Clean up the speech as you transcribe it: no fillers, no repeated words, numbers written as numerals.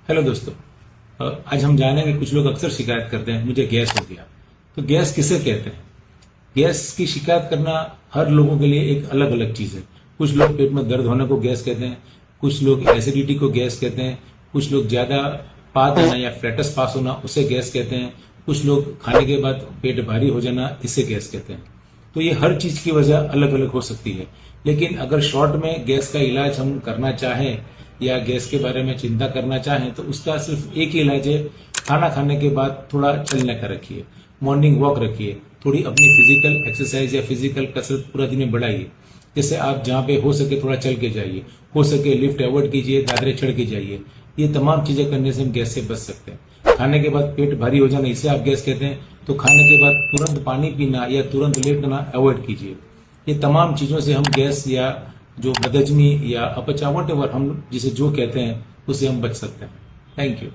Hello दोस्तों। आज हम जानेंगे, कुछ लोग अक्सर शिकायत करते हैं मुझे गैस हो गया। तो गैस किसे कहते हैं? गैस की शिकायत करना हर लोगों के लिए एक अलग अलग चीज है। कुछ लोग पेट में दर्द होने को गैस कहते हैं, कुछ लोग एसिडिटी को गैस कहते हैं, कुछ लोग ज्यादा पाद आना या फ्लैटस पास होना उसे गैस कहते हैं, कुछ लोग खाने के बाद पेट भारी हो जाना इसे गैस कहते हैं। तो ये हर चीज की वजह अलग अलग हो सकती है, लेकिन अगर शॉर्ट में गैस का इलाज हम करना चाहें या गैस के बारे में चिंता करना चाहें तो उसका सिर्फ एक ही इलाज है। खाना खाने के बाद थोड़ा चलने का रखिए, मॉर्निंग वॉक रखिए, थोड़ी अपनी फिजिकल एक्सरसाइज या फिजिकल कसरत पूरा दिन में बढ़ाइए। जैसे आप जहाँ पे हो सके थोड़ा चल के जाइए, हो सके लिफ्ट अवॉइड कीजिए, दादरे चढ़ के जाइए। ये तमाम चीजें करने से हम गैस से बच सकते हैं। खाने के बाद पेट भारी हो जाना इसे आप गैस कहते हैं, तो खाने के बाद तुरंत पानी पीना या तुरंत लेटना अवॉइड कीजिए। ये तमाम चीजों से हम गैस या जो बदहजमी या अपचा वट एवर हम जिसे जो कहते हैं उससे हम बच सकते हैं। Thank you.